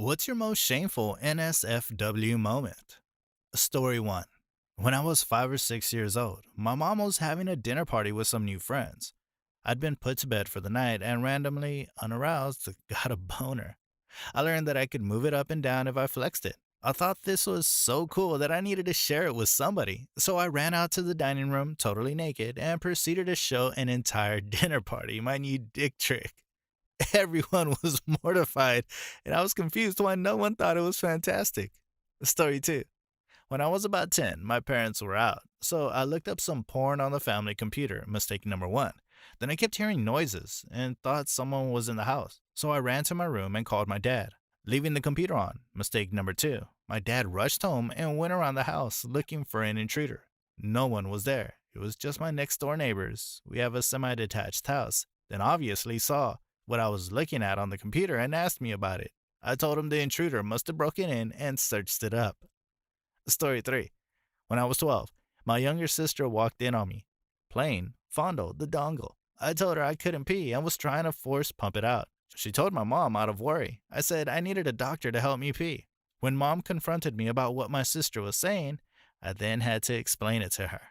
What's your most shameful NSFW moment? Story 1. When I was 5 or 6 years old, my mom was having a dinner party with some new friends. I'd been put to bed for the night and randomly, unaroused, got a boner. I learned that I could move it up and down if I flexed it. I thought this was so cool that I needed to share it with somebody, so I ran out to the dining room totally naked and proceeded to show an entire dinner party my new dick trick. Everyone was mortified, and I was confused why no one thought it was fantastic. Story 2. When I was about 10, my parents were out, so I looked up some porn on the family computer, mistake number 1. Then I kept hearing noises and thought someone was in the house, so I ran to my room and called my dad, leaving the computer on, mistake number 2. My dad rushed home and went around the house looking for an intruder. No one was there. It was just my next door neighbors. We have a semi detached house. Then obviously saw what I was looking at on the computer and asked me about it. I told him the intruder must have broken in and searched it up. Story 3. When I was 12, my younger sister walked in on me, playing Fondle the dongle. I told her I couldn't pee and was trying to force pump it out. She told my mom out of worry. I said I needed a doctor to help me pee. When mom confronted me about what my sister was saying, I then had to explain it to her.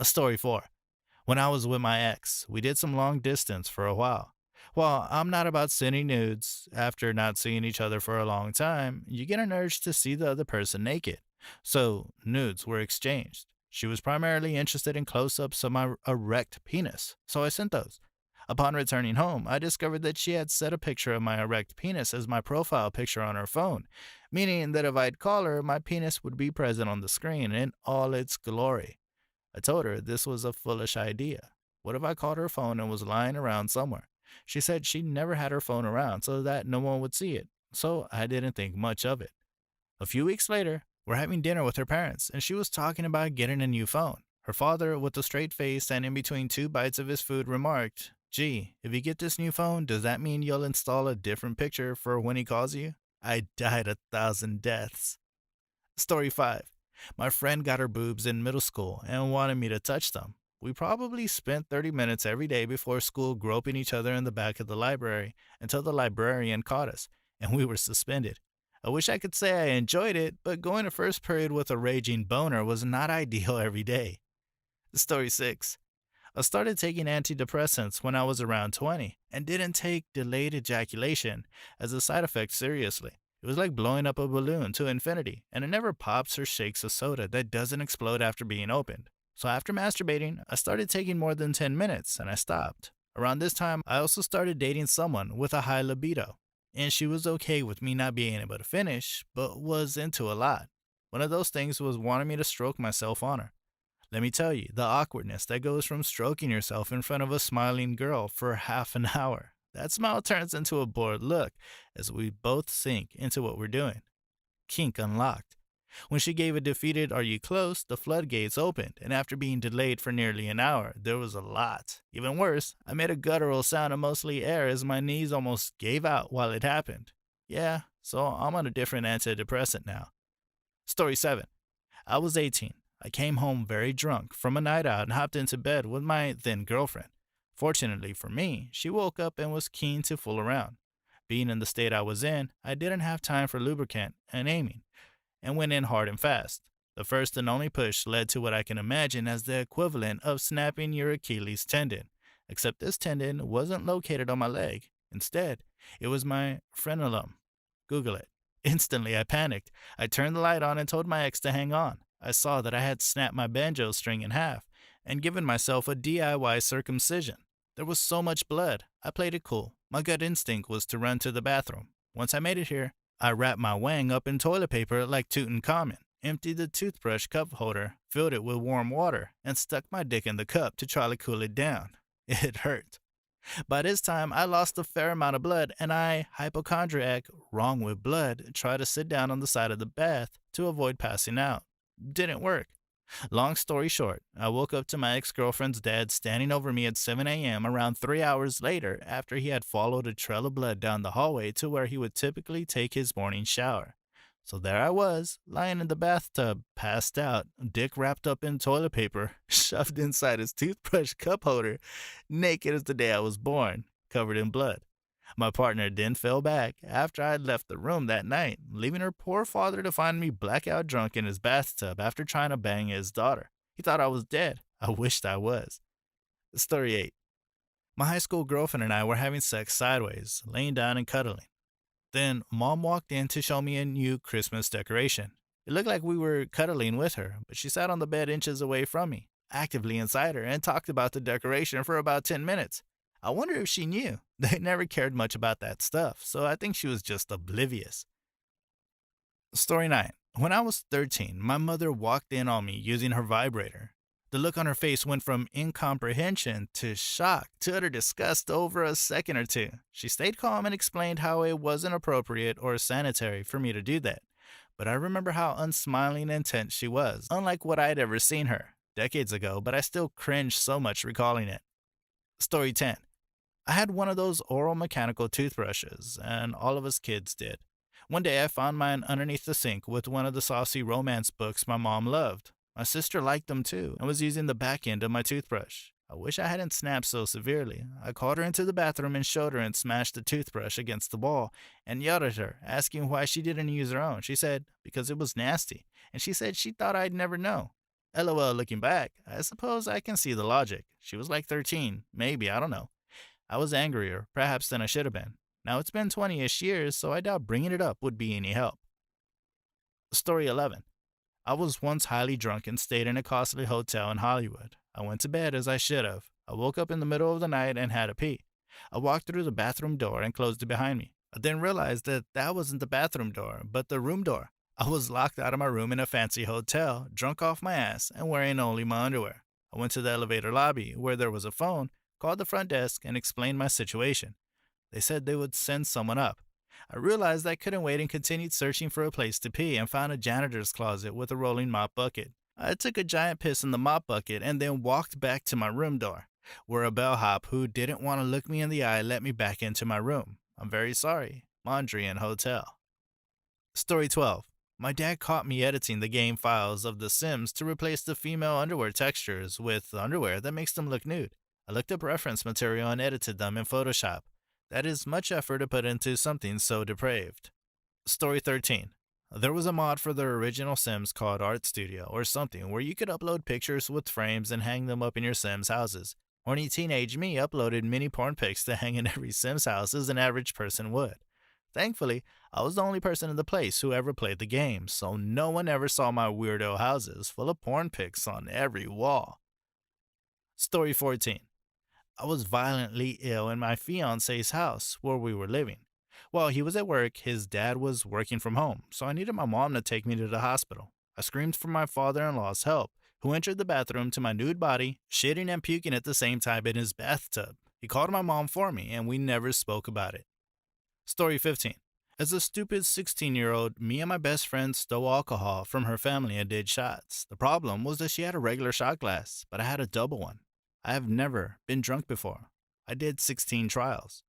Story 4. When I was with my ex, we did some long distance for a while. While I'm not about sending nudes, after not seeing each other for a long time, you get an urge to see the other person naked. So, nudes were exchanged. She was primarily interested in close ups of my erect penis, so I sent those. Upon returning home, I discovered that she had set a picture of my erect penis as my profile picture on her phone, meaning that if I'd call her, my penis would be present on the screen in all its glory. I told her this was a foolish idea. What if I called her phone and was lying around somewhere? She said she never had her phone around so that no one would see it, so I didn't think much of it. A few weeks later, we're having dinner with her parents, and she was talking about getting a new phone. Her father, with a straight face and in between 2 bites of his food, remarked, "Gee, if you get this new phone, does that mean you'll install a different picture for when he calls you?" I died 1,000 deaths. Story 5. My friend got her boobs in middle school and wanted me to touch them. We probably spent 30 minutes every day before school groping each other in the back of the library until the librarian caught us, and we were suspended. I wish I could say I enjoyed it, but going to first period with a raging boner was not ideal every day. Story 6. I started taking antidepressants when I was around 20 and didn't take delayed ejaculation as a side effect seriously. It was like blowing up a balloon to infinity, and it never pops or shakes a soda that doesn't explode after being opened. So after masturbating, I started taking more than 10 minutes and I stopped. Around this time, I also started dating someone with a high libido, and she was okay with me not being able to finish, but was into a lot. One of those things was wanting me to stroke myself on her. Let me tell you, the awkwardness that goes from stroking yourself in front of a smiling girl for half an hour. That smile turns into a bored look as we both sink into what we're doing. Kink unlocked. When she gave a defeated "Are you close?" the floodgates opened, and after being delayed for nearly an hour, there was a lot. Even worse, I made a guttural sound of mostly air as my knees almost gave out while it happened. Yeah, so I'm on a different antidepressant now. Story 7. I was 18. I came home very drunk from a night out and hopped into bed with my then girlfriend. Fortunately for me, she woke up and was keen to fool around. Being in the state I was in, I didn't have time for lubricant and aiming, and went in hard and fast. The first and only push led to what I can imagine as the equivalent of snapping your Achilles tendon, except this tendon wasn't located on my leg. Instead, it was my frenulum. Google it. Instantly, I panicked. I turned the light on and told my ex to hang on. I saw that I had snapped my banjo string in half and given myself a DIY circumcision. There was so much blood. I played it cool. My gut instinct was to run to the bathroom. Once I made it here, I wrapped my wang up in toilet paper like Tutankhamun, emptied the toothbrush cup holder, filled it with warm water, and stuck my dick in the cup to try to cool it down. It hurt. By this time, I lost a fair amount of blood, and I, hypochondriac, wrong with blood, tried to sit down on the side of the bath to avoid passing out. Didn't work. Long story short, I woke up to my ex-girlfriend's dad standing over me at 7 a.m. around 3 hours later after he had followed a trail of blood down the hallway to where he would typically take his morning shower. So there I was, lying in the bathtub, passed out, dick wrapped up in toilet paper, shoved inside his toothbrush cup holder, naked as the day I was born, covered in blood. My partner then fell back after I'd left the room that night, leaving her poor father to find me blackout drunk in his bathtub after trying to bang his daughter. He thought I was dead. I wished I was. Story 8. My high school girlfriend and I were having sex sideways, laying down and cuddling. Then mom walked in to show me a new Christmas decoration. It looked like we were cuddling with her, but she sat on the bed inches away from me, actively inside her, and talked about the decoration for about 10 minutes. I wonder if she knew. They never cared much about that stuff, so I think she was just oblivious. Story 9. When I was 13, my mother walked in on me using her vibrator. The look on her face went from incomprehension to shock to utter disgust over a second or two. She stayed calm and explained how it wasn't appropriate or sanitary for me to do that. But I remember how unsmiling and intense she was, unlike what I'd ever seen her decades ago, but I still cringe so much recalling it. Story 10. I had one of those oral mechanical toothbrushes, and all of us kids did. One day I found mine underneath the sink with one of the saucy romance books my mom loved. My sister liked them too and was using the back end of my toothbrush. I wish I hadn't snapped so severely. I called her into the bathroom and showed her and smashed the toothbrush against the wall and yelled at her, asking why she didn't use her own. She said, because it was nasty, and she said she thought I'd never know. LOL, looking back, I suppose I can see the logic. She was like 13, maybe, I don't know. I was angrier, perhaps, than I should have been. Now it's been 20-ish years, so I doubt bringing it up would be any help. Story 11. I was once highly drunk and stayed in a costly hotel in Hollywood. I went to bed as I should have. I woke up in the middle of the night and had a pee. I walked through the bathroom door and closed it behind me. I then realized that that wasn't the bathroom door, but the room door. I was locked out of my room in a fancy hotel, drunk off my ass, and wearing only my underwear. I went to the elevator lobby, where there was a phone, called the front desk, and explained my situation. They said they would send someone up. I realized I couldn't wait and continued searching for a place to pee and found a janitor's closet with a rolling mop bucket. I took a giant piss in the mop bucket and then walked back to my room door, where a bellhop who didn't want to look me in the eye let me back into my room. I'm very sorry. Mondrian Hotel. Story 12. My dad caught me editing the game files of The Sims to replace the female underwear textures with underwear that makes them look nude. I looked up reference material and edited them in Photoshop. That is much effort to put into something so depraved. Story 13. There was a mod for the original Sims called Art Studio or something where you could upload pictures with frames and hang them up in your Sims houses. Horny teenage me uploaded mini porn pics to hang in every Sims house as an average person would. Thankfully, I was the only person in the place who ever played the game, so no one ever saw my weirdo houses full of porn pics on every wall. Story 14. I was violently ill in my fiance's house where we were living. While he was at work, his dad was working from home, so I needed my mom to take me to the hospital. I screamed for my father-in-law's help, who entered the bathroom to my nude body, shitting and puking at the same time in his bathtub. He called my mom for me, and we never spoke about it. Story 15. As a stupid 16-year-old, me and my best friend stole alcohol from her family and did shots. The problem was that she had a regular shot glass, but I had a double one. I have never been drunk before. I did 16 trials.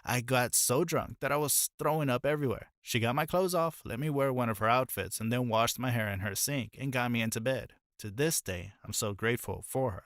I got so drunk that I was throwing up everywhere. She got my clothes off, let me wear one of her outfits, and then washed my hair in her sink and got me into bed. To this day, I'm so grateful for her.